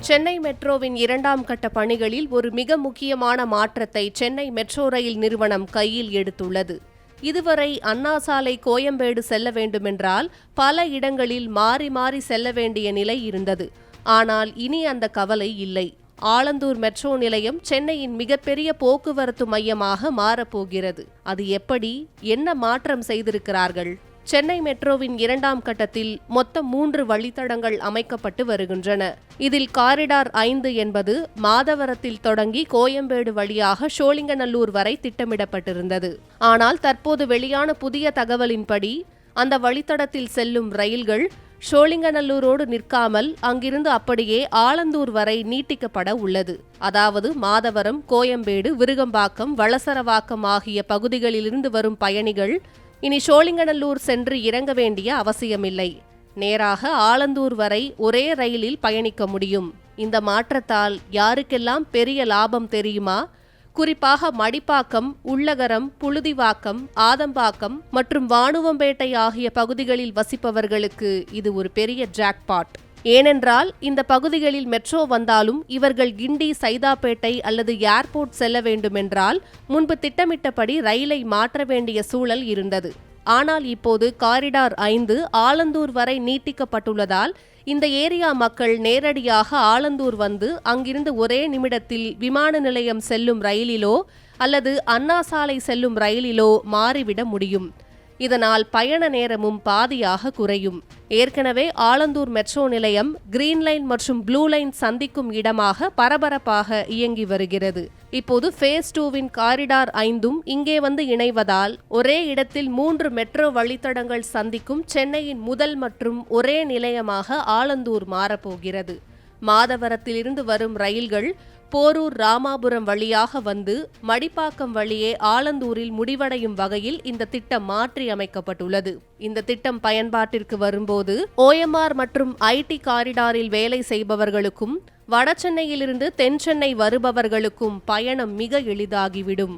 சென்னை மெட்ரோவின் 2ஆம் கட்ட பணிகளில் ஒரு மிக முக்கியமான மாற்றத்தை சென்னை மெட்ரோ ரயில் நிறுவனம் கையில் எடுத்துள்ளது. இதுவரை அண்ணா சாலை கோயம்பேடு செல்ல வேண்டுமென்றால் பல இடங்களில் மாறி மாறி செல்ல வேண்டிய நிலை இருந்தது. ஆனால் இனி அந்த கவலை இல்லை. ஆலந்தூர் மெட்ரோ நிலையம் சென்னையின் மிகப்பெரிய போக்குவரத்து மையமாக மாறப்போகிறது. அது எப்படி, என்ன மாற்றம் செய்திருக்கிறார்கள்? சென்னை மெட்ரோவின் 2ஆம் கட்டத்தில் மொத்தம் 3 வழித்தடங்கள் அமைக்கப்பட்டு வருகின்றன. இதில் காரிடார் 5 என்பது மாதவரத்தில் தொடங்கி கோயம்பேடு வழியாக சோழிங்கநல்லூர் வரை திட்டமிடப்பட்டிருந்தது. ஆனால் தற்போது வெளியான புதிய தகவலின்படி அந்த வழித்தடத்தில் செல்லும் ரயில்கள் சோழிங்கநல்லூரோடு நிற்காமல் அங்கிருந்து அப்படியே ஆலந்தூர் வரை நீட்டிக்கப்பட உள்ளது. அதாவது மாதவரம், கோயம்பேடு, விருகம்பாக்கம், வளசரவாக்கம் ஆகிய பகுதிகளிலிருந்து வரும் பயணிகள் இனி சோழிங்கநல்லூர் சென்று இறங்க வேண்டிய அவசியமில்லை. நேராக ஆலந்தூர் வரை ஒரே ரயிலில் பயணிக்க முடியும். இந்த மாற்றத்தால் யாருக்கெல்லாம் பெரிய லாபம் தெரியுமா? குறிப்பாக மடிப்பாக்கம், உள்ளகரம், புழுதிவாக்கம், ஆதம்பாக்கம் மற்றும் வானுவம்பேட்டை ஆகிய பகுதிகளில் வசிப்பவர்களுக்கு இது ஒரு பெரிய ஜாக்பாட். ஏனென்றால் இந்த பகுதிகளில் மெட்ரோ வந்தாலும் இவர்கள் கிண்டி, சைதாப்பேட்டை அல்லது ஏர்போர்ட் செல்ல வேண்டுமென்றால் முன்பு திட்டமிட்டபடி ரயிலை மாற்ற வேண்டிய சூழல் இருந்தது. ஆனால் இப்போது காரிடார் 5 ஆலந்தூர் வரை நீட்டிக்கப்பட்டுள்ளதால் இந்த ஏரியா மக்கள் நேரடியாக ஆலந்தூர் வந்து அங்கிருந்து ஒரே நிமிடத்தில் விமான நிலையம் செல்லும் ரயிலிலோ அல்லது அண்ணா சாலை செல்லும் ரயிலிலோ மாறிவிட முடியும். இதனால் பயண நேரமும் பாதியாக குறையும். ஏற்கனவே ஆலந்தூர் மெட்ரோ நிலையம் கிரீன் லைன் மற்றும் ப்ளூ லைன் சந்திக்கும் இடமாக பரபரப்பாக இயங்கி வருகிறது. இப்போது ஃபேஸ் 2வின் காரிடார் 5ம் இங்கே வந்து இணைவதால் ஒரே இடத்தில் 3 மெட்ரோ வழித்தடங்கள் சந்திக்கும் சென்னையின் முதல் மற்றும் ஒரே நிலையமாக ஆலந்தூர் மாறப்போகிறது. மாதவரத்திலிருந்து வரும் ரயில்கள் போரூர், ராமாபுரம் வழியாக வந்து மடிப்பாக்கம் வழியே ஆலந்தூரில் முடிவடையும் வகையில் இந்த திட்டம் மாற்றி அமைக்கப்பட்டுள்ளது. இந்த திட்டம் பயன்பாட்டிற்கு வரும்போது OMR மற்றும் IT காரிடாரில் வேலை செய்பவர்களுக்கும் வடசென்னையிலிருந்து தென் சென்னை வருபவர்களுக்கும் பயணம் மிக எளிதாகிவிடும்.